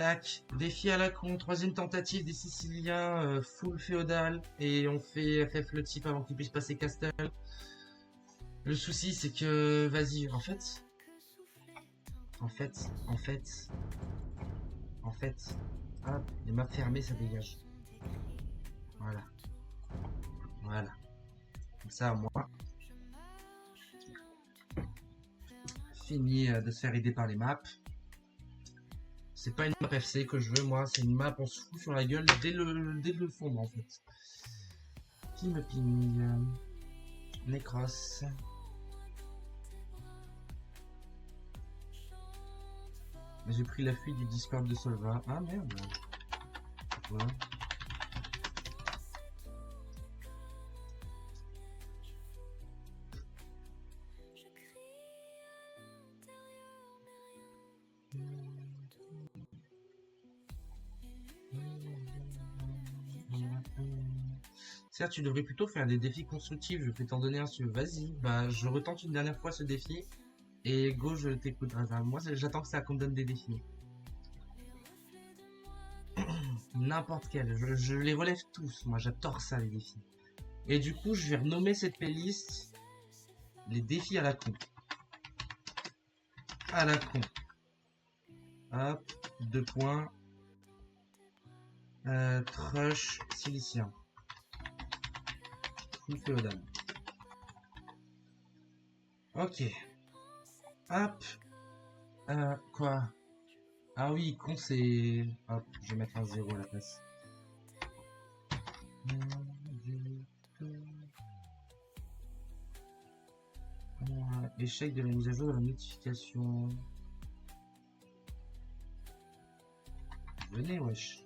Tac, défi à la con, troisième tentative des Siciliens, full féodal, et on fait FF le type avant qu'il puisse passer Castle. Le souci c'est que, vas-y, en fait, en fait, en fait, hop, les maps fermées ça dégage. Voilà, voilà. Comme ça, moi, fini de se faire aider par les maps. C'est pas une map FC que je veux, moi, c'est une map on se fout sur la gueule dès le fond, en fait. Ping ping. Necros. J'ai pris la fuite du Discord de Solva. Ah merde. Ouais. Certes, tu devrais plutôt faire des défis constructifs. Je vais t'en donner un sur. Vas-y, bah je retente une dernière fois ce défi. Et go, je t'écoute, Raza. Moi, j'attends que ça qu'on me donne des défis. N'importe quel. Je les relève tous. Moi, j'adore ça, les défis. Et du coup, je vais renommer cette playlist les défis à la con. À la con. Hop, 2 points. Trush silicien. Full féodal. Ok. Hop. Quoi? Ah oui, con c'est... Hop, je vais mettre un 0 à la place. Échec de la mise à jour de la notification. Venez, wesh.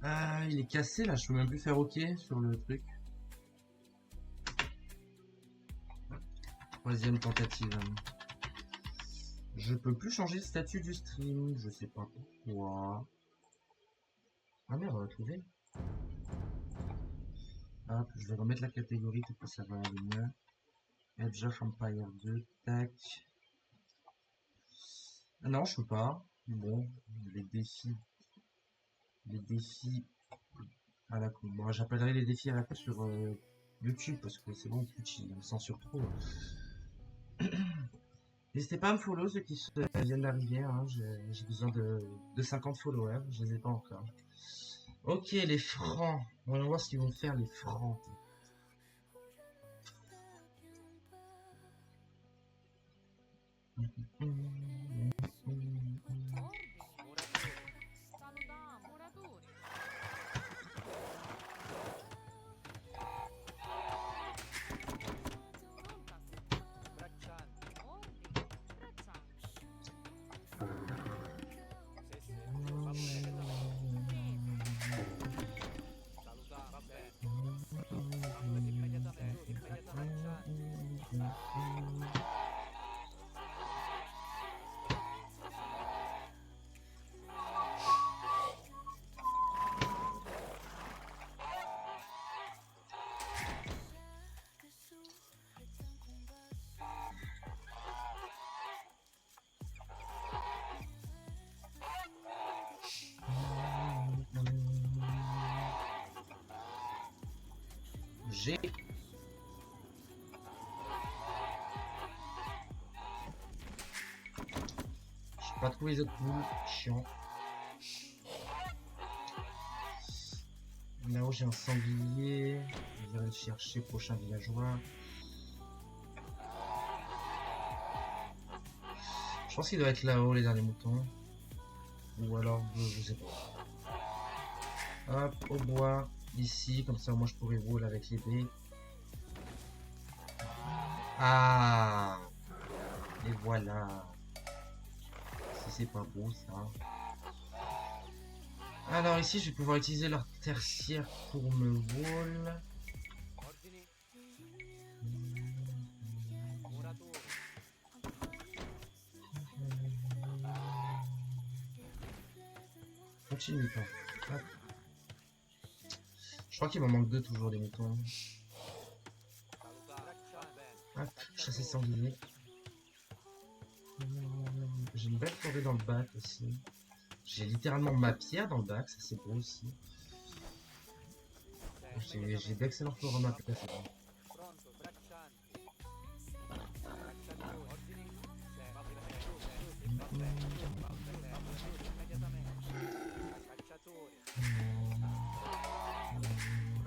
Ah, il est cassé là, je peux même plus faire OK sur le truc. Troisième tentative. Je peux plus changer le statut du stream, je sais pas pourquoi. Ah merde, on va trouver. Hop, je vais remettre la catégorie pour que ça va aller mieux. Edge of Empire 2, tac. Ah non, je peux pas. Bon, les défis. Les défis à la con. Bon, j'appellerai les défis à la con sur YouTube parce que c'est bon, Twitch il me censure trop. N'hésitez pas à me follow ceux qui viennent d'arriver. Hein. J'ai besoin de 50 followers, je les ai pas encore. Ok, les francs. On va voir ce qu'ils vont faire, les francs. J'ai... Je peux pas trouver les autres poules, chiant. Là-haut j'ai un sanglier, je vais aller le chercher, prochain villageois. Je pense qu'il doit être là-haut les derniers moutons. Ou alors, je sais pas. Hop, au bois, ici, comme ça moi je pourrais rouler avec les dés. Ah! Et voilà. Si c'est pas beau ça. Alors ici je vais pouvoir utiliser leur tertiaire pour me wall. Continue pas. Hop. Je crois qu'il m'en manque 2 toujours des moutons. Hop, chasser sanglier. j'ai une belle forêt dans le bac aussi. J'ai littéralement ma pierre dans le bac, ça c'est beau aussi. J'ai d'excellents forums à placer.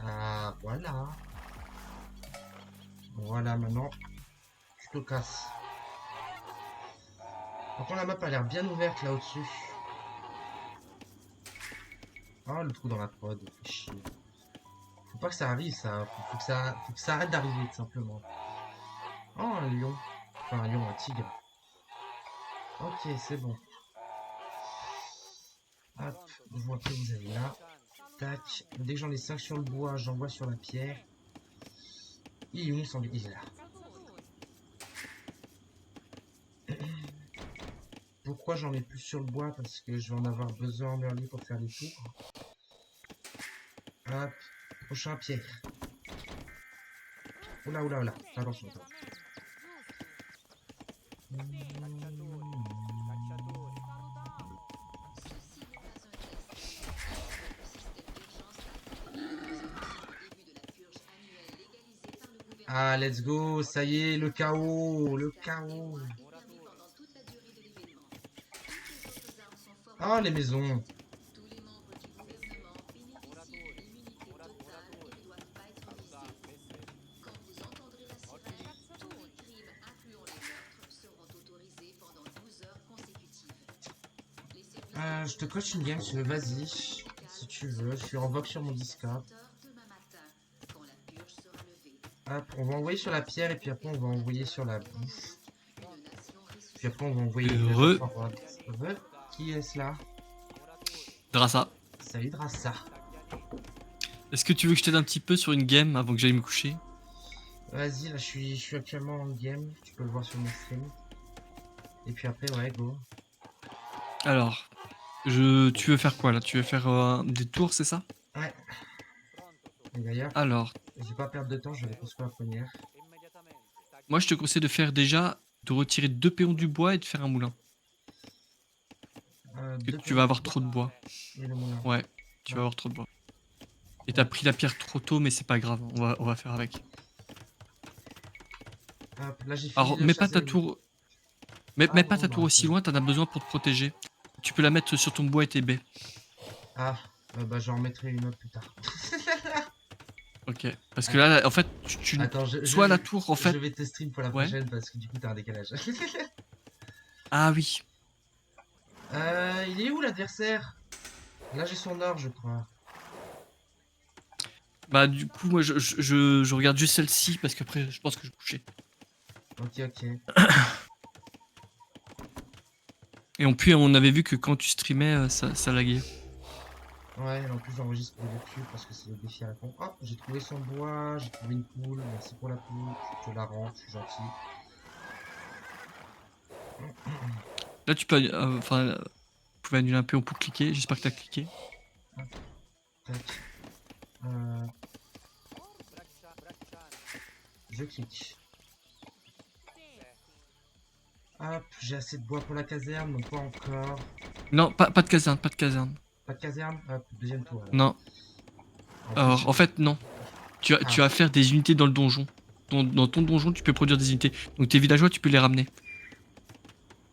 Ah, voilà. Voilà, maintenant, tu te casses. Par contre, la map a l'air bien ouverte là au-dessus. Oh, le trou dans la prod, fait chier. Faut pas que ça arrive, ça. Faut que ça arrête d'arriver, tout simplement. Oh, un lion. Enfin, un lion, un tigre. Ok, c'est bon. Hop, je vois que vous avez là. Tac. Dès que j'en ai 5 sur le bois, j'envoie sur la pierre. Il est où sans il est là. Pourquoi j'en ai plus sur le bois? Parce que je vais en avoir besoin en early pour faire les tours. Hop. Prochain pierre. Oula, oula, oula. Attention, attention. Ah, let's go, ça y est, le chaos, le chaos. Ah, les maisons. Je te coach une game, si tu veux, vas-y, si tu veux. Je suis en vogue sur mon Discord. Hop, on va envoyer sur la pierre et puis après on va envoyer sur la bouffe. Puis après on va envoyer Heureux. Heureux. Qui est-ce là? Drassa. Salut Drassa. Est-ce que tu veux que je t'aide un petit peu sur une game avant que j'aille me coucher? Vas-y, là je suis actuellement en game, tu peux le voir sur mon stream. Et puis après, ouais, go. Alors, tu veux faire quoi là? Tu veux faire des tours, c'est ça? Ouais. Et d'ailleurs, Alors, je vais pas perdre de temps, je vais construire la première. moi je te conseille de faire déjà, de retirer 2 péons du bois et de faire un moulin. Que tu vas avoir trop de bois. Et le moulin. Ouais, tu vas avoir trop de bois. Et t'as pris la pierre trop tôt, mais c'est pas grave, on va faire avec. Hop, là j'ai fini. Alors, de mets pas chasser ta les- tour. Ah, Mets pas bon, ta bah, tour aussi loin, t'en as besoin pour te protéger. Tu peux la mettre sur ton bois et tes baies. Ah, bah j'en remettrai une autre plus tard. Ok. Parce que là, en fait, Attends, soit la tour, en je fait. vais te stream pour la Ouais. prochaine parce que du coup t'as un décalage. Ah oui. Il est où l'adversaire? Là j'ai son or, je crois. Bah du coup, moi je regarde juste celle-ci parce qu'après je pense que je vais coucher. Ok, ok. Et en plus, on avait vu que quand tu streamais, ça laguait. Ouais, en plus j'enregistre pour YouTube parce que c'est le défi à la con. Oh, j'ai trouvé son bois, j'ai trouvé une poule. Merci pour la poule, je te la rends, je suis gentil. Là, tu peux, vous pouvez annuler un peu pour cliquer. J'espère que t'as cliqué. Tac. Je clique. Hop, j'ai assez de bois pour la caserne, donc pas encore. Non, pas de caserne, pas de caserne. Pas de caserne? Hop, deuxième tour. Alors. Non. Alors, plus, en fait, non. Tu vas faire des unités dans le donjon. Dans ton donjon, tu peux produire des unités. Donc tes villageois, tu peux les ramener.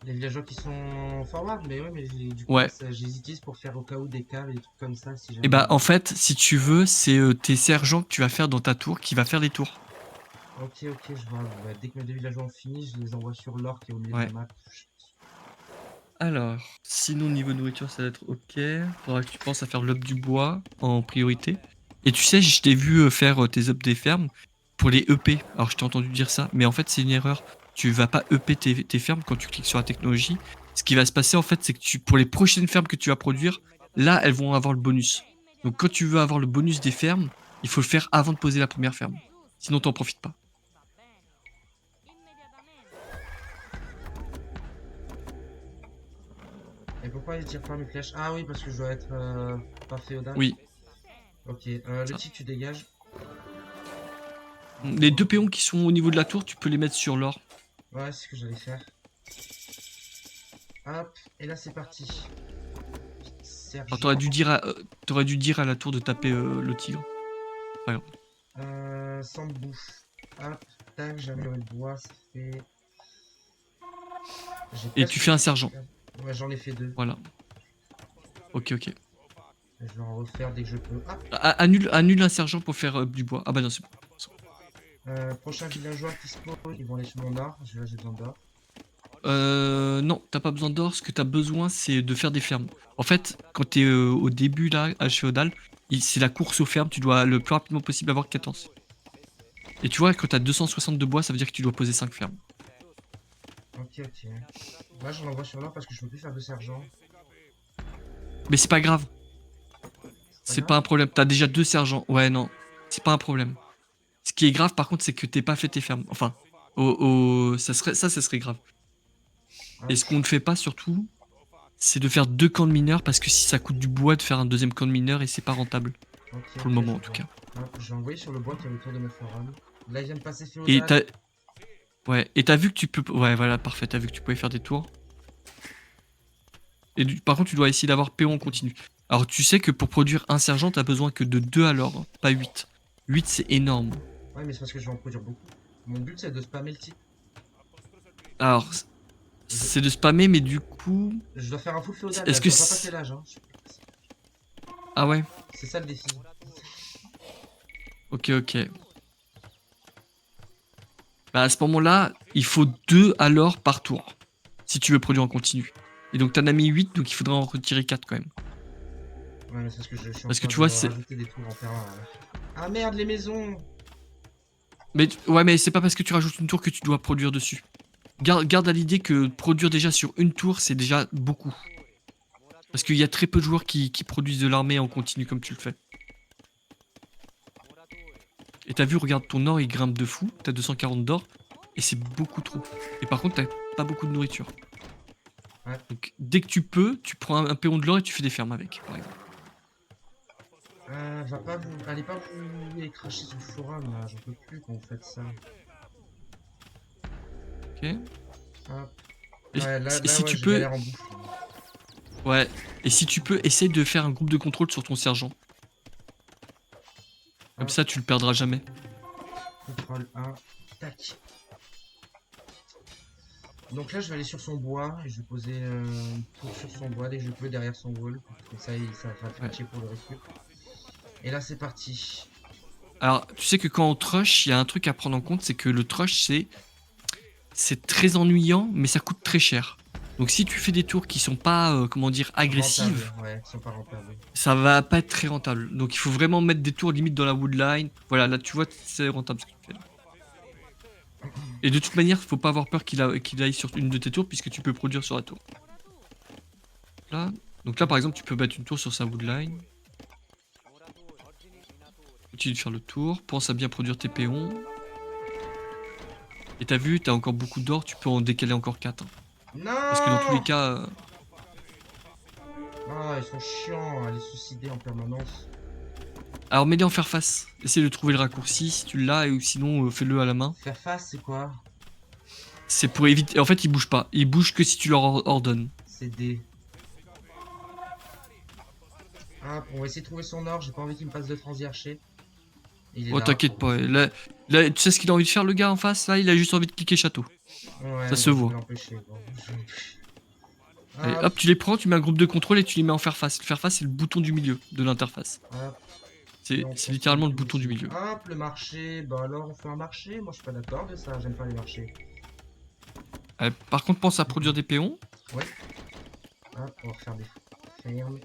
les villageois qui sont forward, mais ouais, mais du coup, Ouais. j'utilise pour faire au cas où des caves et des trucs comme ça. Si jamais... Et bah, en fait, si tu veux, c'est tes sergents que tu vas faire dans ta tour qui va faire des tours. Ok, ok, je vois. Bah, dès que mes deux villageois ont fini, je les envoie sur l'or qui est au milieu Ouais. de la map. Alors, sinon niveau nourriture ça va être ok. Faudra que tu penses à faire l'up du bois en priorité. Et tu sais, je t'ai vu faire tes ups des fermes pour les EP. Alors je t'ai entendu dire ça, mais en fait c'est une erreur. Tu vas pas EP tes fermes quand tu cliques sur la technologie. Ce qui va se passer en fait, c'est que pour les prochaines fermes que tu vas produire, là elles vont avoir le bonus. Donc quand tu veux avoir le bonus des fermes, il faut le faire avant de poser la première ferme. Sinon t'en profites pas. Et pourquoi il tire pas mes flèches? Ah oui, parce que je dois être pas féodal. Oui. Ok, le type, tu dégages. Les 2 péons qui sont au niveau de la tour, tu peux les mettre sur l'or. Ouais, c'est ce que j'allais faire. Hop, et là c'est parti. Alors, Sergent. t'aurais dû dire à la tour de taper le tigre. Pas grave. Sans bouffe. Hop, tac, j'ai amélioré le bois, ça fait. J'ai Et presque tu fais un fait sergent. Ouais, j'en ai fait 2. Voilà. Ok, ok. Je vais en refaire dès que je peux. Hop, Annule un sergent pour faire du bois. Ah bah non, c'est bon. prochain villageois qui spawn, ils vont aller sur mon or. Là, j'ai besoin d'or. Non, t'as pas besoin d'or. Ce que t'as besoin, c'est de faire des fermes. En fait, quand t'es au début, là, à Féodal, c'est la course aux fermes. Tu dois le plus rapidement possible avoir 14. Et tu vois, quand t'as 260 de bois, ça veut dire que tu dois poser 5 fermes. Ok, ok. Là, j'en envoie sur l'or parce que je peux plus faire de sergent. Mais c'est pas grave. C'est pas grave. un problème. T'as déjà 2 sergents. Ouais, non. C'est pas un problème. Ce qui est grave, par contre, c'est que t'aies pas fait tes fermes. Enfin, ça serait grave. Et ce qu'on ne fait pas, surtout, c'est de faire 2 camps de mineurs parce que si ça coûte du bois de faire un deuxième camp de mineurs et c'est pas rentable. Ok, Pour le moment, en tout cas. Hop, j'ai envoyé sur le bois qui est autour de mes forums. Là, il vient de passer Et féodal. t'as vu que tu peux. Ouais, voilà, parfait. T'as vu que tu pouvais faire des tours. Et par contre, tu dois essayer d'avoir PO en continu. Alors, tu sais que pour produire un sergent, t'as besoin que de 2 alors, hein, pas 8. 8, c'est énorme. Ouais, mais c'est parce que je vais en produire beaucoup. Mon but, c'est de spammer le type. Alors, c'est de spammer, mais du coup. Je dois faire un full féodal. Est-ce Là, que je dois pas passer l'âge. Hein. Ah ouais? C'est ça le défi. Ok, ok. Bah à ce moment-là, il faut 2 alors par tour. Si tu veux produire en continu. Et donc t'en as mis 8, donc il faudra en retirer 4 quand même. Ouais, mais c'est parce que je suis en Parce que train tu de vois, c'est. rajouter des tours en terrain. Ah merde, les maisons! Mais ouais, mais c'est pas parce que tu rajoutes une tour que tu dois produire dessus. Garde à l'idée que produire déjà sur une tour, c'est déjà beaucoup. Parce qu'il y a très peu de joueurs qui produisent de l'armée en continu comme tu le fais. Et t'as vu, regarde, ton or il grimpe de fou. T'as 240 d'or. Et c'est beaucoup trop. Et par contre, t'as pas beaucoup de nourriture. Ouais. Donc dès que tu peux, tu prends un péon de l'or et tu fais des fermes avec, par exemple. Allez pas vous les cracher sur le forum là, j'en peux plus quand vous faites ça. Ok. Hop. Et, Ouais, là, et si ouais, tu je peux, galère en bouffe. ouais. Et si tu peux, essaye de faire un groupe de contrôle sur ton sergent. Comme Hop. ça, tu le perdras jamais. Contrôle 1. Tac. Donc là, je vais aller sur son bois et je vais poser une tour sur son bois dès que je peux derrière son wall. Comme ça va faire Ouais. chier pour le récup. Et là, c'est parti. Alors, tu sais que quand on trush, il y a un truc à prendre en compte, c'est que le trush, c'est très ennuyant, mais ça coûte très cher. Donc si tu fais des tours qui sont pas, comment dire, agressives, Rentable. Ouais, qui sont pas rentables. ça va pas être très rentable. Donc il faut vraiment mettre des tours limite dans la woodline. Voilà, là tu vois, c'est rentable ce que tu fais là. Et de toute manière, faut pas avoir peur qu'il aille sur une de tes tours, puisque tu peux produire sur la tour. Là. Donc là par exemple, tu peux mettre une tour sur sa woodline. Continue de faire le tour. Pense à bien produire tes péons. Et t'as vu, t'as encore beaucoup d'or, tu peux en décaler encore 4. Non! Parce que dans tous les cas. Ah, ils sont chiants à les suicider en permanence. Alors mets-les en faire face. Essaye de trouver le raccourci si tu l'as, ou sinon fais-le à la main. Faire face, c'est quoi? C'est pour éviter. En fait, ils bougent pas. Ils bougent que si tu leur ordonnes. C'est D. Ah, on va essayer de trouver son or. J'ai pas envie qu'il me passe de transi archer. Il est Oh, là. t'inquiète pas. Là, tu sais ce qu'il a envie de faire, le gars en face? Là, il a juste envie de cliquer château. Ouais, Ça se bon, je voit. vais l'empêcher. Bon. Allez, Hop, hop, tu les prends, tu mets un groupe de contrôle et tu les mets en faire face. Le faire face, c'est le bouton du milieu de l'interface. hop. C'est On littéralement le continue bouton du ici. milieu. Hop, le marché. Bah alors, on fait un marché. Moi, je suis pas d'accord de ça. J'aime pas les marchés. Par contre, pense à produire des péons. Ouais. Hop, on va refaire des fermes.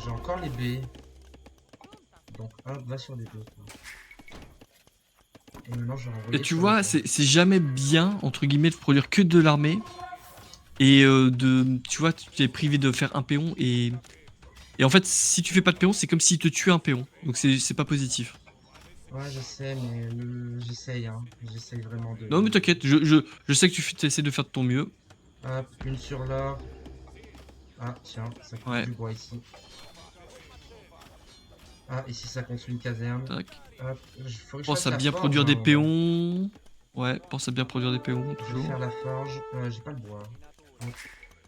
J'ai encore les baies. Donc, hop, va sur les baies. Et maintenant, je vais renvoyer Et tu sur vois, les c'est jamais bien, entre guillemets, de produire que de l'armée. Et tu vois, tu es privé de faire un péon. Et en fait, si tu fais pas de péon, c'est comme s'il te tuait un péon. Donc c'est pas positif. Ouais, je sais, mais j'essaye, hein. J'essaye vraiment de... Non, mais t'inquiète, je sais que tu essaies de faire de ton mieux. Hop, une sur l'or. Ah, tiens, ça coupe Ouais. du bois ici. Ah, ici, ça construit une caserne. Tac. Hop, faudrait que je Pense fasse à la bien forge, produire hein, des en vrai. péons. Ouais, pense à bien produire des péons, Je vais toujours. faire la forge. J'ai pas le bois. Hop.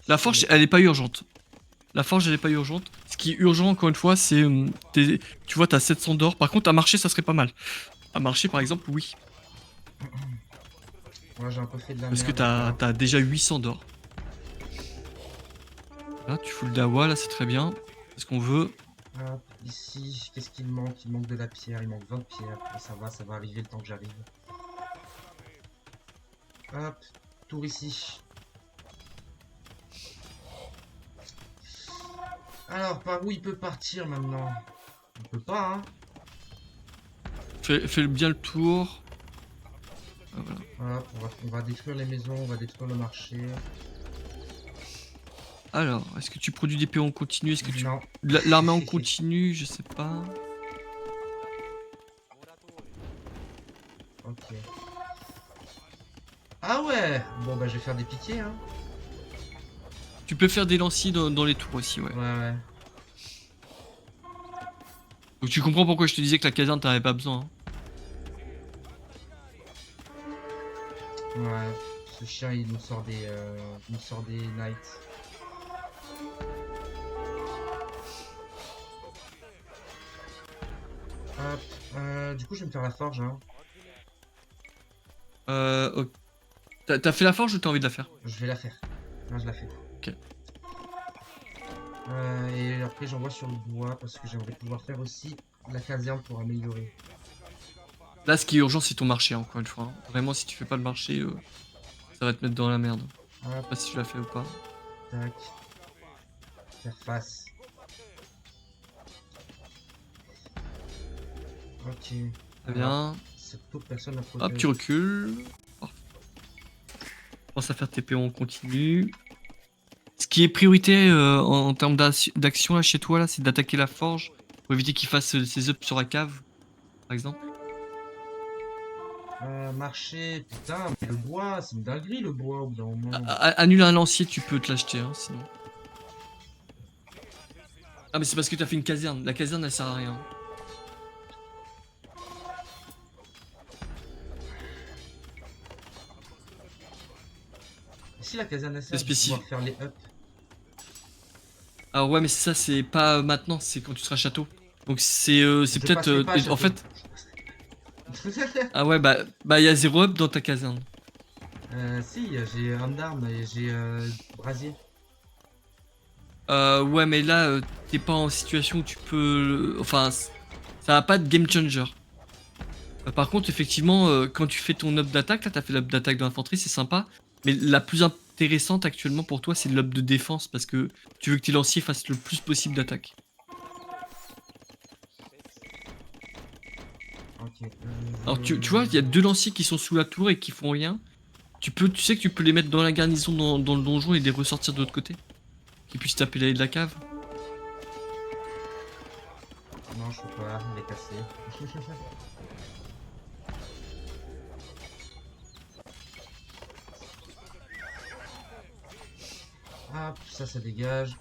La forge, elle est pas urgente. La forge, elle est pas urgente. Ce qui est urgent, encore une fois, c'est... tu vois, t'as 700 d'or. Par contre, à marcher, ça serait pas mal. À marcher, par exemple, oui. Moi j'ai un peu fait de la Parce que merde encore. t'as déjà 800 d'or. Là, tu fous le dawa, là, c'est très bien. C'est ce qu'on veut. Hop, ici, qu'est-ce qu'il manque? Il manque de la pierre, il manque 20 pierres. Et ça va arriver le temps que j'arrive. Hop, tour ici. Alors, par où il peut partir maintenant? Il peut pas, hein? Fais bien le tour. Ah, voilà. Hop, on va détruire les maisons, on va détruire le marché. Alors, est-ce que tu produis des péons en continu? Est-ce que tu... Non. L'armée en continu, je sais pas. Ok. Ah ouais! Bon bah je vais faire des piquets, hein. Tu peux faire des lanciers dans les tours aussi, ouais. Ouais, ouais. Donc tu comprends pourquoi je te disais que la caserne, t'en avais pas besoin. Hein. Ouais. Ce chien il nous sort des knights. Hop. Du coup je vais me faire la forge, hein. Ok. T'as fait la forge ou t'as envie de la faire? Je vais la faire. Non, je la fais. Ok. Et après j'envoie sur le bois parce que j'aimerais pouvoir faire aussi la caserne pour améliorer. Là, ce qui est urgent, c'est ton marché, encore une fois. Hein. Vraiment, si tu fais pas le marché, ça va te mettre dans la merde. Je sais Hop, pas si tu l'as fait ou pas. tac. Faire face. Ok. Très Alors, bien. cette taupe, personne n'a Hop, tu protégé. recules. Parfait. Pense à faire tes péons en continu. Ce qui est priorité en termes d'action là chez toi, là, c'est d'attaquer la forge pour éviter qu'il fasse ses ups sur la cave, par exemple. Marcher, putain, mais le bois, c'est une dinguerie le bois au bout d'un moment. Annule un lancier, tu peux te l'acheter, hein, sinon. Ah, mais c'est parce que t'as fait une caserne. La caserne, elle sert à rien. Et si la caserne C'est sert, je vais pouvoir spécifique. faire les ups. Alors ouais, mais ça, c'est pas maintenant, c'est quand tu seras château. Donc c'est Je peut-être... passerai pas à en château. fait... Je passerai pas. Ah ouais, bah y a 0 up dans ta caserne. Si, j'ai un d'armes et j'ai brasier. Ouais, mais là, t'es pas en situation où tu peux... Enfin, ça va pas être game changer. Par contre, effectivement, quand tu fais ton up d'attaque, là, t'as fait l'up d'attaque de l'infanterie, c'est sympa. Mais la plus intéressante actuellement pour toi, c'est l'up de défense, parce que tu veux que tes lanciers fassent le plus possible d'attaque. Ok. Alors, tu vois, il y a 2 lanciers qui sont sous la tour et qui font rien. Tu sais que tu peux les mettre dans la garnison dans le donjon et les ressortir de l'autre côté. Qu'ils puissent taper l'allée de la cave. Non, je peux pas, il est cassé. Hop, ça dégage.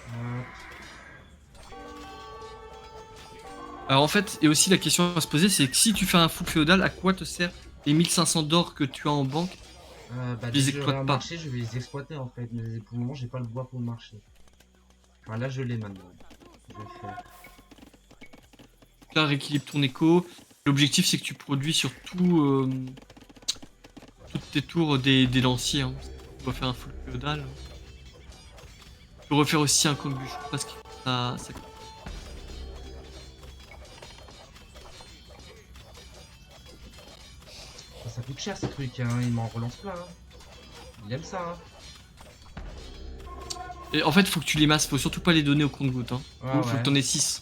Hop. Alors en fait, et aussi la question à se poser, c'est que si tu fais un fou féodal, à quoi te sert les 1500 d'or que tu as en banque? Bah, Tu les dès que j'aurai exploites un pas. marché, je vais les exploiter en fait. Mais pour le moment, j'ai pas le bois pour le marché. Enfin, là, je l'ai maintenant. Je vais le faire. Là, rééquilibre ton écho. L'objectif, c'est que tu produis sur toutes tes tours des lanciers. Hein. Tu vas faire un full féodal. Tu peux refaire aussi un camp de bûcheron parce que ça... Ça coûte cher ces trucs, hein. Il m'en relance plein. Hein. Il aime ça. Hein. Et en fait, faut que tu les masses. Faut surtout pas les donner au compte-gouttes. Hein. Ah Faut que ouais. t'en aies 6.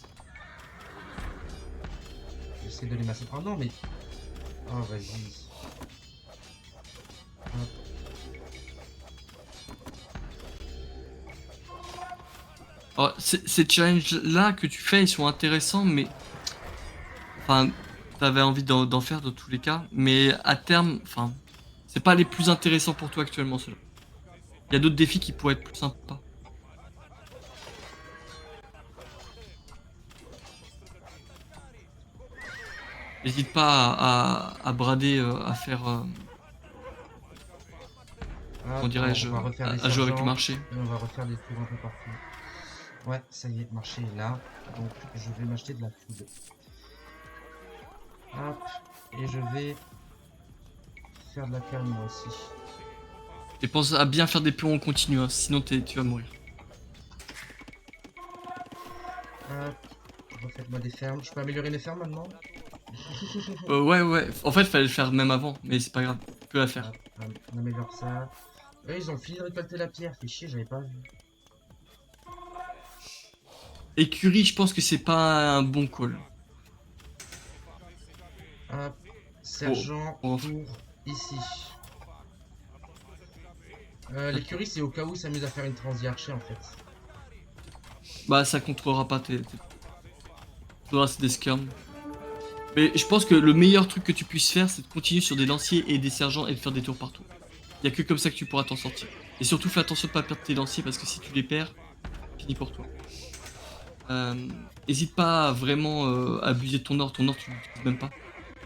J'essaie de les masser. Oh non, mais. Oh, vas-y. Hop. Alors, ces challenges-là que tu fais, ils sont intéressants, mais... Enfin, t'avais envie d'en faire dans tous les cas. Mais à terme, enfin... C'est pas les plus intéressants pour toi actuellement, ceux-là. Il y a d'autres défis qui pourraient être plus sympas. N'hésite pas à brader, à faire, comment Hop, on dirais-je, va refaire des à jouer avec le sergents. marché. Et on va refaire des tours un peu partout. Ouais, ça y est, le marché est là. Donc je vais m'acheter de la food. Hop, et je vais faire de la calme moi aussi. Et pense à bien faire des pions en continu, hein, sinon tu vas mourir. Hop, refaites-moi des fermes. Je peux améliorer mes fermes maintenant? Ouais, ouais, en fait, fallait le faire même avant, mais c'est pas grave, tu peux la faire. Hop, on améliore ça. Eux, ils ont fini de récolter la pierre. Fait chier, j'avais pas vu. Écurie, je pense que c'est pas un bon call. Hop, Pour, sergent pour- pour ici. Attends. L'écurie, c'est au cas où ils s'amusent à faire une transdiarchée en fait. Bah, ça contrôlera pas faudra c'est des skirms. Mais je pense que le meilleur truc que tu puisses faire, c'est de continuer sur des lanciers et des sergents et de faire des tours partout. Y a que comme ça que tu pourras t'en sortir. Et surtout, fais attention de pas perdre tes lanciers parce que si tu les perds, fini pour toi. Hésite pas à vraiment abuser de ton or tu l'utilises même pas.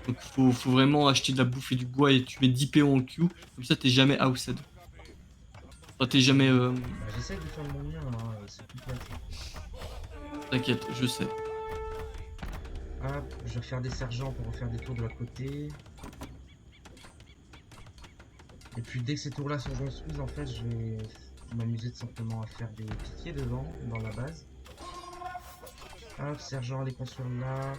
Donc faut vraiment acheter de la bouffe et du bois et tu mets 10 PO en Q, comme ça t'es jamais outset. Enfin, t'es jamais... Bah, j'essaie de faire de mon mieux, hein, c'est complexe. T'inquiète, je sais. Hop, je vais refaire des sergents pour refaire des tours de l'autre côté. Et puis dès que ces tours-là sont construits, en fait, je vais m'amuser de simplement à faire des piquets devant, dans la base. Hop, sergent, allez construire là.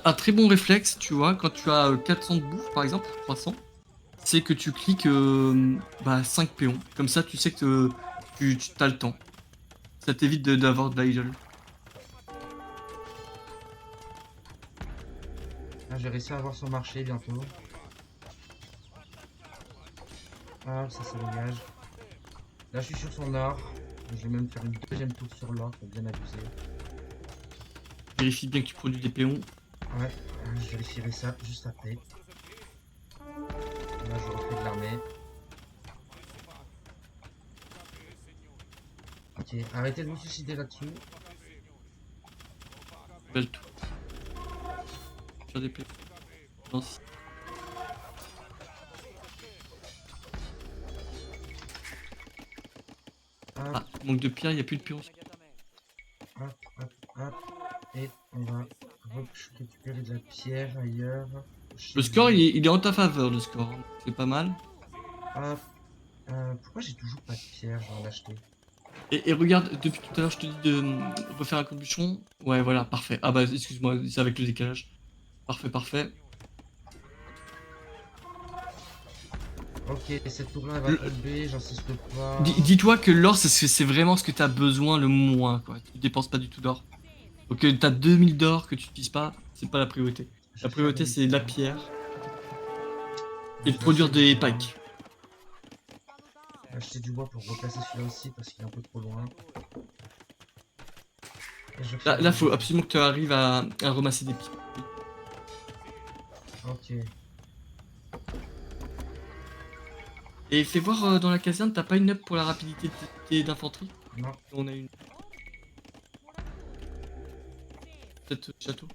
Un très bon réflexe, tu vois, quand tu as 400 de bouffe par exemple, 300, c'est que tu cliques 5 péons. Comme ça tu sais que tu as le temps. Ça t'évite d'avoir de l'idle. Ah, j'ai réussi à avoir son marché bientôt. Hop, ça dégage. Là, je suis sur son or. Je vais même faire une deuxième tour sur l'or pour bien abuser. Vérifie bien que tu produis des péons. Ouais, je vérifierai ça juste après. Là, je refais de l'armée. Ok, arrêtez de vous suicider là-dessus. Belle tout. Faire des péons. Lance. Hop, Ah, manque de pierre, il n'y a plus de péons. hop, hop, hop. Et on va récupérer de la pierre ailleurs. Le Chez score, lui. il est en ta faveur, le score. C'est pas mal. Hop. Pourquoi j'ai toujours pas de pierre? Je vais en acheter. Et regarde, depuis tout à l'heure, je te dis de refaire un coup de bûcheron. Ouais, voilà, parfait. Ah bah, excuse-moi, c'est avec le décalage. Parfait, parfait. Ok, cette tour-là, elle va Le- tomber, j'insiste pas. Dis-toi que l'or, c'est vraiment ce que tu as besoin le moins, quoi. Tu dépenses pas du tout d'or. Donc, t'as 2000 d'or que tu n'utilises pas, c'est pas la priorité. Je La vais faire priorité, c'est la une... pierre et Je de vais produire acheter du des bois. pikes. Je vais acheter du bois pour replacer celui-là aussi parce qu'il est un peu trop loin. Et je vais faire Là, des... faut absolument que tu arrives à ramasser des pikes. Ok. Et fais voir dans la caserne, t'as pas une up pour la rapidité d'infanterie? Non. On a une. Peut-être château.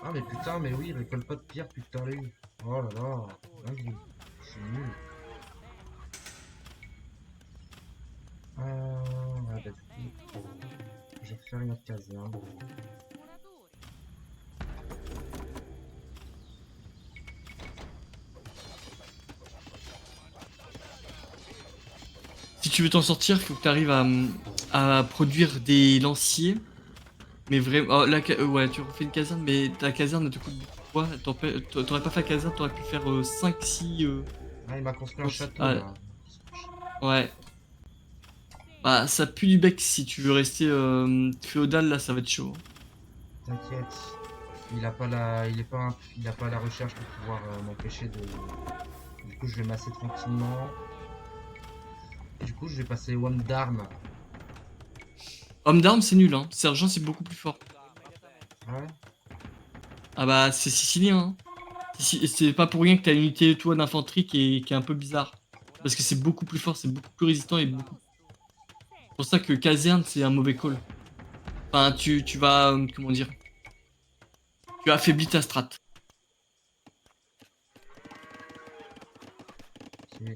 Ah mais putain, mais oui, il récolte pas de pierre depuis tout à l'heure. Oh là là, dingue. Je suis nul. Ouais, bah du coup, je vais refaire une autre caserne. Si tu veux t'en sortir, il faut que tu arrives à produire des lanciers. Mais vraiment, oh, ouais, tu refais une caserne, mais ta caserne elle te coûte beaucoup de bois. T'aurais pas fait la caserne, t'aurais pu faire 5-6. Ah, il m'a construit un château Ah, là. ouais. Bah, ça pue du bec si tu veux rester féodal, là, ça va être chaud. T'inquiète. Il a pas la, il est pas, il a pas la recherche pour pouvoir m'empêcher de. Du coup, je vais masser tranquillement. Et du coup, je vais passer One d'armes. Homme d'armes, c'est nul, hein. Sergent, c'est beaucoup plus fort. Ouais. Ah bah, c'est sicilien, hein. C'est pas pour rien que t'as une unité, toi, d'infanterie qui est un peu bizarre. Parce que c'est beaucoup plus fort, c'est beaucoup plus résistant et beaucoup. C'est pour ça que caserne, c'est un mauvais call. Enfin, tu vas, comment dire, tu affaiblis ta strat. Ok.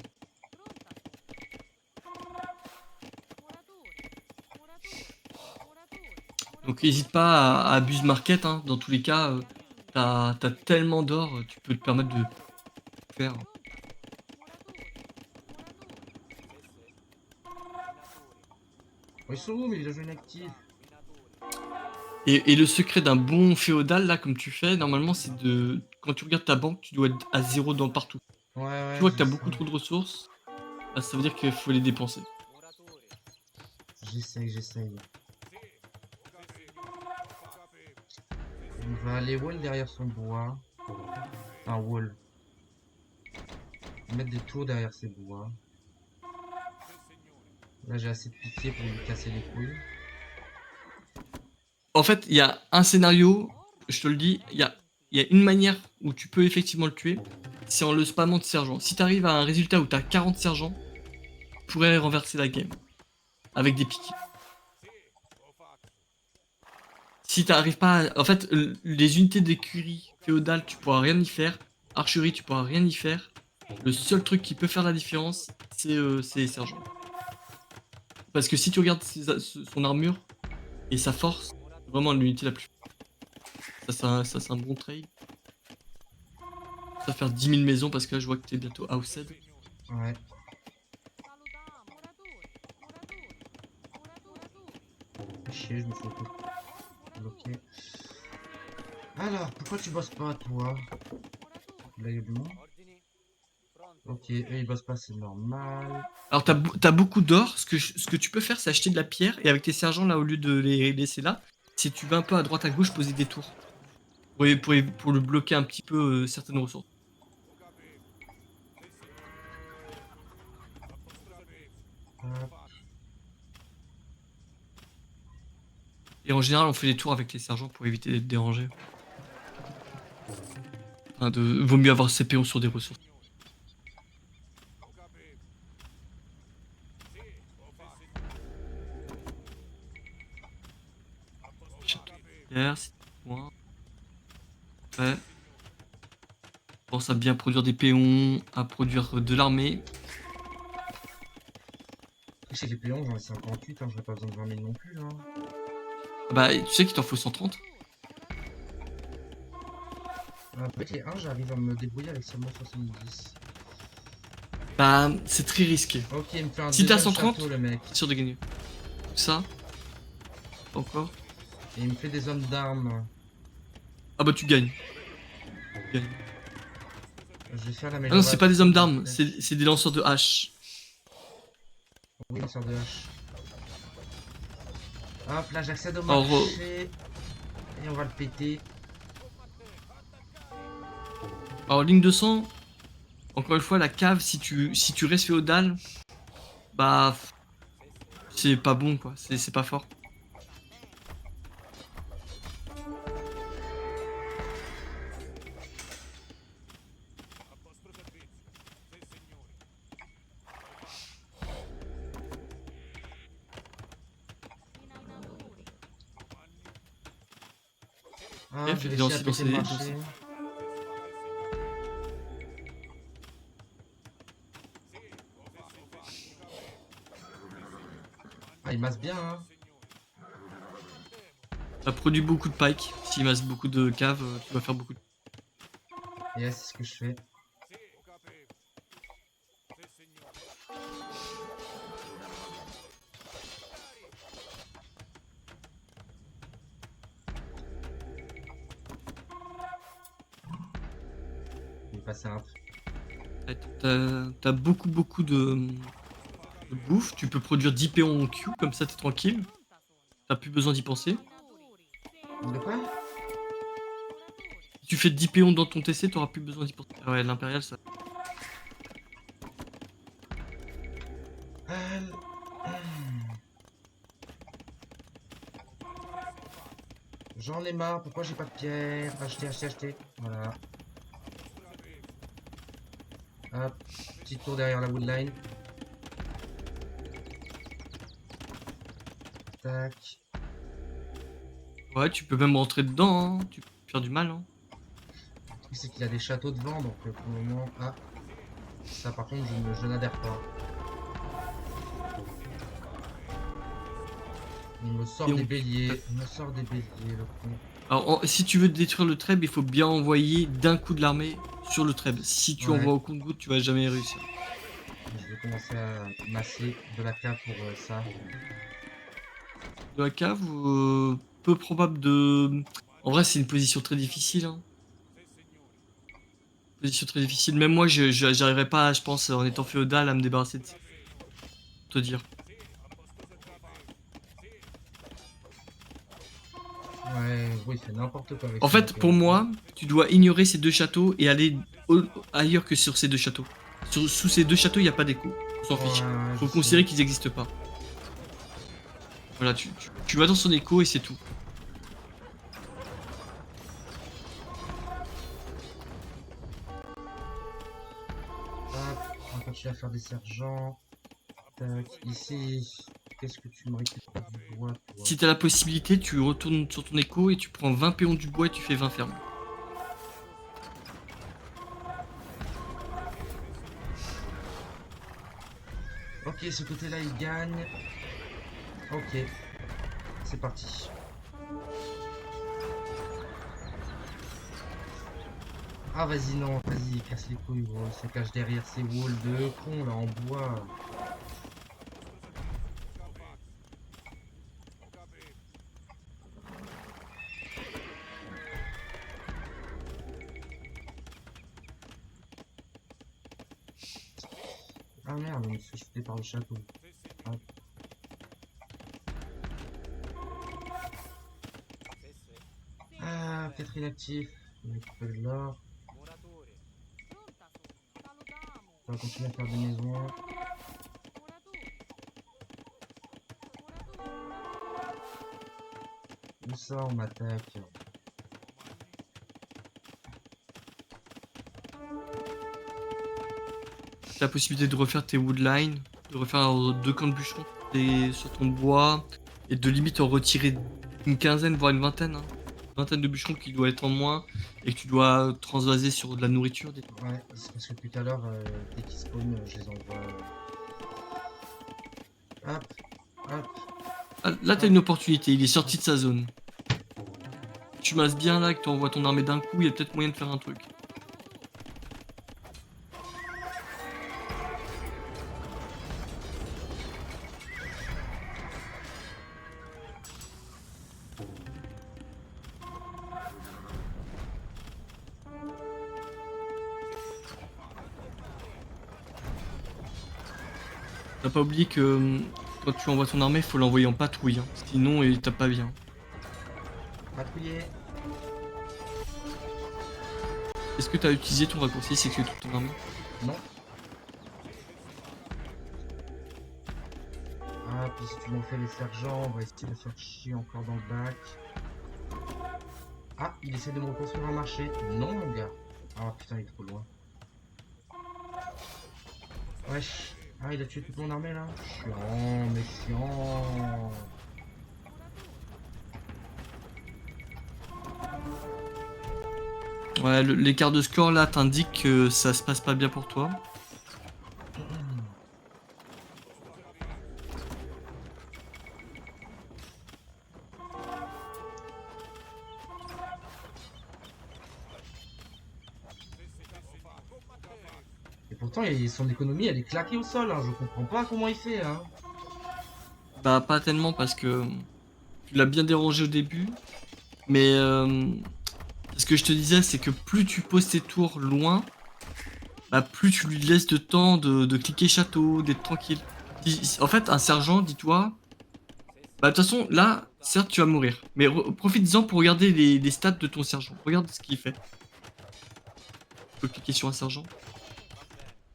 Donc n'hésite pas à abuse market, hein. Dans tous les cas, t'as tellement d'or, tu peux te permettre de faire. Oh, ils sont où mes villageois inactifs? Et le secret d'un bon féodal, là, comme tu fais, normalement, c'est de... Quand tu regardes ta banque, tu dois être à 0 dans partout. Ouais, Tu ouais, vois que j'ai t'as ça. beaucoup trop de ressources, bah, ça veut dire qu'il faut les dépenser. J'essaye. On va aller wall derrière son bois. Un wall. Mettre des tours derrière ses bois. Là, j'ai assez de pitié pour lui casser les couilles. En fait, il y a un scénario, je te le dis, il y a une manière où tu peux effectivement le tuer, c'est en le spammant de sergents. Si t'arrives à un résultat où t'as 40 sergents, tu pourrais renverser la game. Avec des piques. Si t'arrives pas à... En fait, les unités d'écurie féodale, tu pourras rien y faire. Archerie, tu pourras rien y faire. Le seul truc qui peut faire la différence, c'est les sergents. Parce que si tu regardes son armure et sa force, c'est vraiment l'unité la plus... Ça, c'est un bon trade. Ça va faire 10 000 maisons parce que là, je vois que t'es bientôt housed. Ouais. Fais chier, je me suis bloqué. Alors, pourquoi tu bosses pas, toi? Là, il y a du monde. Ok, eux, ils bossent pas, c'est normal. Alors, t'as beaucoup d'or. Ce que tu peux faire, c'est acheter de la pierre. Et avec tes sergents, là, au lieu de les laisser là, si tu vas un peu à droite à gauche, poser des tours. Pour le bloquer un petit peu certaines ressources. Hop. Et en général, on fait des tours avec les sergents pour éviter d'être dérangé. Enfin, vaut mieux avoir ses péons sur des ressources. Pierre, c'est point. Ouais. Pense à bien produire des péons, à produire de l'armée. Chez les péons, j'en ai 58, hein, j'aurais pas besoin de 20 000 non plus, là. Bah, tu sais qu'il t'en faut 130. Avec les 1, j'arrive à me débrouiller avec seulement 70. Bah, c'est très risqué. Ok, il me fait un Si t'as deuxième 130, château, le mec. c'est sûr de gagner. Ça, pas encore. Et il me fait des hommes d'armes. Ah bah, tu gagnes. Tu gagnes. Je vais faire Ah non, l'amélioration. c'est pas des hommes d'armes, de c'est des lanceurs de hache. Oui, lanceur de hache. Hop, là, j'accède au Alors, marché. Et on va le péter. alors, ligne de sang, encore une fois, la cave, si tu restes féodal, bah, c'est pas bon, quoi. C'est pas fort. Ah, j'ai Fais réussi à lancer péter le marché. Ah, il masse bien, hein. Ça produit beaucoup de pike. S'il masse beaucoup de caves, tu vas faire beaucoup de... Et c'est ce que je fais. Il est passé un truc. T'as beaucoup de bouffe. Tu peux produire 10 péons en Q, comme ça t'es tranquille. T'as plus besoin d'y penser. De quoi? Si tu fais 10 péons dans ton TC, t'auras plus besoin d'y penser. Ah ouais, l'impérial, ça... Euh, J'en ai marre, pourquoi j'ai pas de pierre? Acheter. Voilà. Hop, petit tour derrière la woodline. Tac. Ouais, tu peux même rentrer dedans, hein. Tu peux faire du mal, hein. Le truc, c'est qu'il a des châteaux devant, donc pour le moment... Ah, ça par contre, je n'adhère pas. Il me sort Et des on- béliers. Il me sort des béliers, le con. Alors, si tu veux détruire le treb, il faut bien envoyer d'un coup de l'armée sur le treb. Si tu Ouais, envoies au compte-goutte, tu vas jamais réussir. je vais commencer à masser de la cave pour ça. De la cave, peu probable de... En vrai, c'est une position très difficile, hein. Position très difficile. Même moi, j'arriverais pas, je pense, en étant féodal, à me débarrasser de ça. Pour te dire. Ouais, oui, il fait n'importe quoi avec En son fait, épée. pour moi, tu dois ignorer ces deux châteaux et aller ailleurs que sur ces deux châteaux. Sous ces deux châteaux, il n'y a pas d'écho. On s'en fiche. Ouais, je Faut sais. considérer qu'ils n'existent pas. Voilà, tu vas dans son écho et c'est tout. Hop, on va continuer à faire des sergents. Tac, ici, qu'est-ce que tu me récupères du bois, toi? Si t'as la possibilité, tu retournes sur ton écho et tu prends 20 péons du bois et tu fais 20 fermes. Ok, ce côté-là, il gagne. Ok, c'est parti. Ah, vas-y, non, vas-y, casse les couilles, gros. Il se cache derrière ces walls de con, là, en bois. Ah merde, on me fait shooter par le château. Hop. Ah, peut-être inactif. On récupère de l'or. On va continuer à faire des maisons. Où ça, on m'attaque? T'as la possibilité de refaire tes woodlines, de refaire deux camps de bûcherons sur ton bois et de limite en retirer une quinzaine, voire une vingtaine, hein. Une vingtaine de bûcherons qui doit être en moins et que tu dois transvaser sur de la nourriture. Ouais, c'est parce que depuis tout à l'heure, dès qu'ils spawnent, je les envoie. Hop, hop, Ah, là, t'as hop. une opportunité, il est sorti de sa zone. Tu masses bien là, que tu envoies ton armée d'un coup, il y a peut-être moyen de faire un truc. T'as pas oublié que quand tu envoies ton armée, faut l'envoyer en patrouille, hein. Sinon, il tape pas bien. Patrouiller. Est-ce que t'as utilisé ton raccourci, c'est que toute ton armée? Non. Ah, puis si tu m'en fais les sergents, on va essayer de faire chier encore dans le bac. Ah, il essaie de me reconstruire un marché. Non, mon gars. Ah, putain, il est trop loin. Wesh. Ah, il a tué toute mon armée, là. Chiant, mais chiant. Ouais, l'écart de score là t'indique que ça se passe pas bien pour toi. Et pourtant, son économie, elle est claquée au sol. Hein. Je comprends pas comment il fait. Hein. Bah pas tellement parce que tu l'as bien dérangé au début. Mais ce que je te disais, c'est que plus tu poses tes tours loin, bah plus tu lui laisses de temps de cliquer château, d'être tranquille. En fait, un sergent, dis-toi, bah de toute façon, là, certes, tu vas mourir. Mais profite-en pour regarder les stats de ton sergent. Regarde ce qu'il fait. Tu peux cliquer sur un sergent.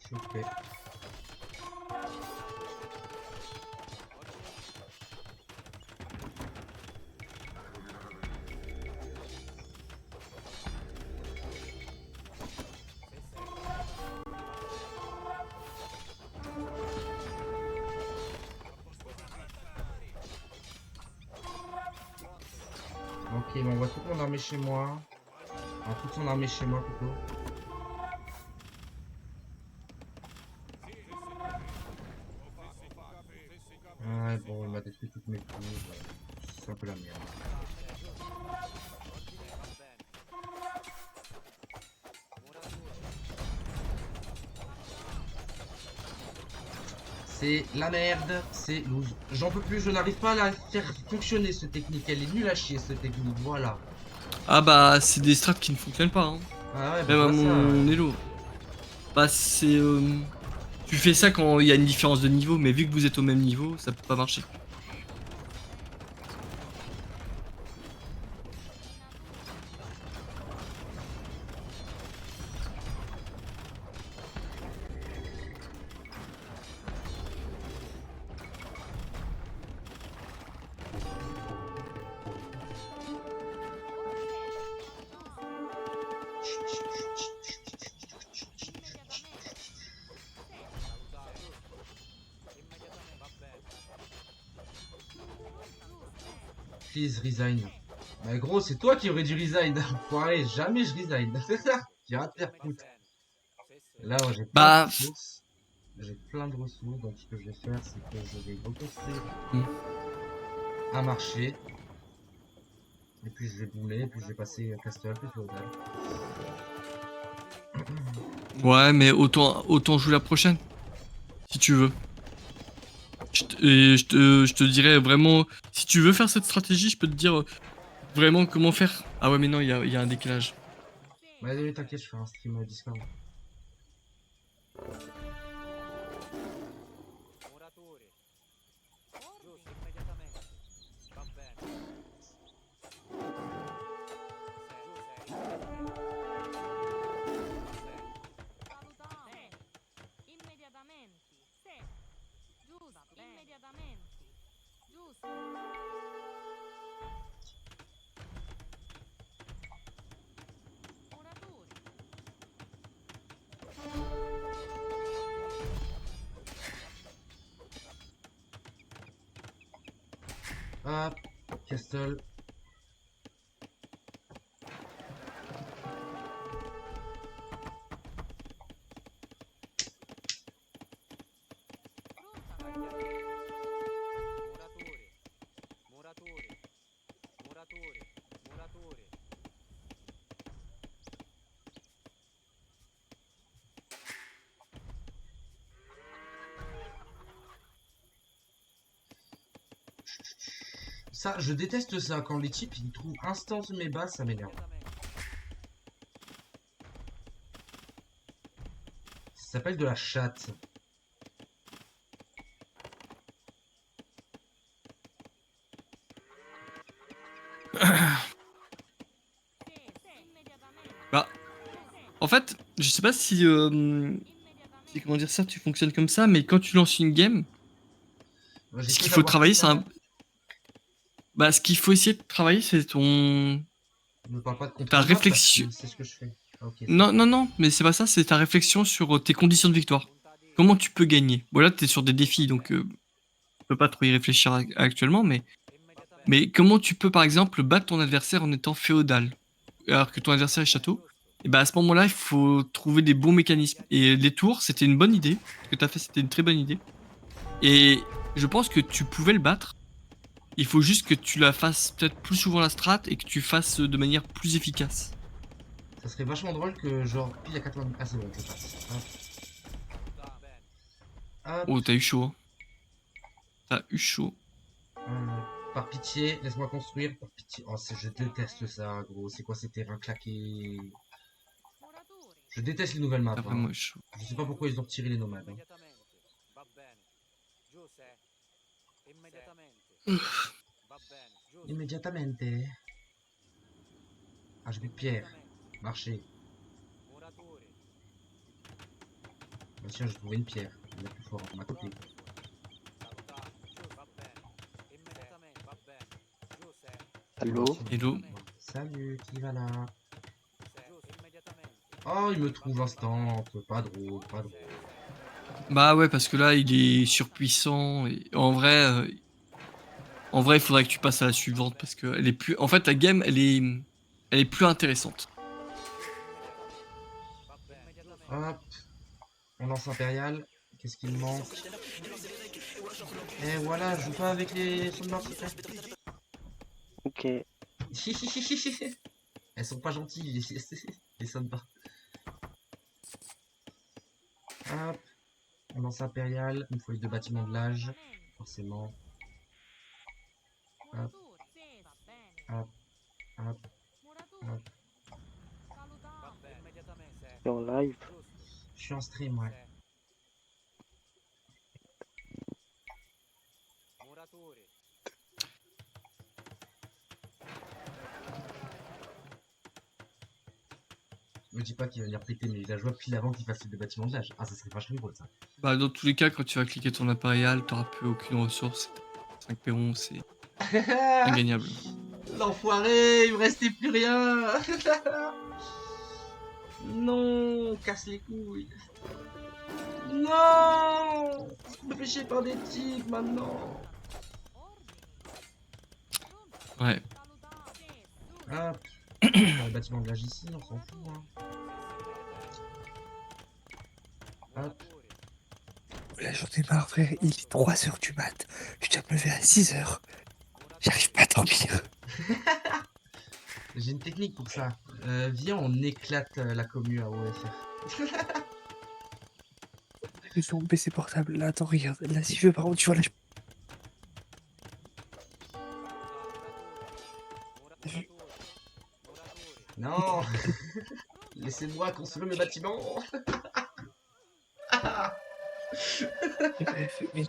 Je fais. Ok, il m'envoie toute mon armée chez moi. Enfin, toute son armée chez moi plutôt. Ouais, bon, il m'a détruit toutes mes tours. C'est un peu la merde. C'est la merde, c'est loose. J'en peux plus, je n'arrive pas à la faire fonctionner cette technique. Elle est nulle à chier cette technique, voilà. Ah bah, c'est des strats qui ne fonctionnent pas, hein. Ah ouais, bah Même je à vois ça. mon elo. Bah, c'est. Tu fais ça quand il y a une différence de niveau, mais vu que vous êtes au même niveau, ça peut pas marcher. Please resign. Bah gros, c'est toi qui aurais dû resign. Enfoiré, jamais je resign. Tu vas te faire foutre. Là, moi, j'ai plein de Bah. ressources. J'ai plein de ressources, donc ce que je vais faire, c'est que je vais reconstruire Hmm. un marché. Et puis je vais bouler, et puis je vais passer Castle plus Feudal. Ouais, mais autant jouer la prochaine, si tu veux. Je te dirais vraiment, si tu veux faire cette stratégie, je peux te dire vraiment comment faire. Ah ouais, mais non, il y a un décalage. Bah oui, t'inquiète, je ferai un stream Discord. Hop, Castle. Ça, je déteste ça, quand les types ils trouvent instant mes bases, ça m'énerve. Ça s'appelle de la chatte. Bah, en fait, je sais pas si comment dire ça, tu fonctionnes comme ça, mais quand tu lances une game, ce J'essaie qu'il faut d'avoir travailler, toute c'est la map. un. Bah, ce qu'il faut essayer de travailler, c'est Ne parle pas de ta contrôle map parce réflexion. que c'est ce que je fais. Ah, ok, c'est Non, non, non, mais c'est pas ça, c'est ta réflexion sur tes conditions de victoire. Comment tu peux gagner? Voilà, t'es sur des défis, donc je peux pas trop y réfléchir actuellement, mais comment tu peux, par exemple, battre ton adversaire en étant féodal, alors que ton adversaire est château? Et bah à ce moment-là, il faut trouver des bons mécanismes. Et les tours, c'était une bonne idée. Ce que tu as fait, c'était une très bonne idée. Et je pense que tu pouvais le battre. Il faut juste que tu la fasses peut-être plus souvent la strat et que tu fasses de manière plus efficace. Ça serait vachement drôle que genre pile à 90. Ah c'est bon, je passe. Hop, Oh, t'as eu chaud, hein. T'as eu chaud. par pitié, laisse-moi construire. Par pitié. Oh, je déteste ça, gros. C'est quoi ces terrains claqués? Je déteste les nouvelles maps. T'as Hein. vraiment eu chaud. Je sais pas pourquoi ils ont retiré les nomades. Hein. Immediatamente. Ah, j'ai plus de pierre. Marcher. Bah tiens, j'ai trouvé une pierre. Il est plus fort, à ma côté. Allô? Hello. Salut, qui va là? Oh, il me trouve instant. Pas drôle, pas drôle. Bah ouais, parce que là, il est surpuissant. Et en vrai, En vrai, il faudrait que tu passes à la suivante parce que elle est plus. En fait, la game, elle est plus intéressante. Hop, on lance impérial. Qu'est-ce qu'il me manque? Et voilà, je joue pas avec les soldats, s'il te plaît. Ok. Elles sont pas gentilles, les soldats. Hop, on lance impérial. Il me faut les 2 bâtiments de l'âge, forcément. Hop, hop, hop, hop. Et en live. Je suis en stream, ouais. Me dis pas qu'il va venir péter mes villageois pile avant qu'ils fassent le bâtiment de l'âge. Ah, ça serait vachement drôle ça. Bah, dans tous les cas, quand tu vas cliquer ton impérial, t'auras plus aucune ressource. 5 perrons, c'est ingagnable. L'enfoiré, il me restait plus rien. Non, casse les couilles. Non, je me fais chier par des tigres maintenant. Ouais. Hop, on va faire le bâtiment de l'âge ici, on s'en fout. Hein. Hop. Là, j'en ai marre, frère. Il est 3h du mat. Je dois me lever à 6h. J'arrive pas à dormir. J'ai une technique pour ça. Viens, on éclate la commu à OFR. Je suis sur mon PC portable. Là, attends, regarde. Là, si je veux, par contre, tu vois, là, Non. Laissez-moi construire mes bâtiments. mais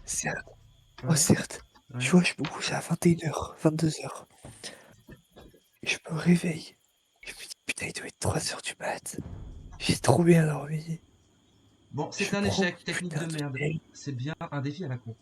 certes, Ouais, moi, certes. ouais. Tu vois, je me couche à 21h, 22h. Je me réveille. Je me dis, putain, il doit être 3h du mat. J'ai trop bien dormi. Bon, c'est Je un prends échec, technique putain de merde. mail. C'est bien un défi à la con.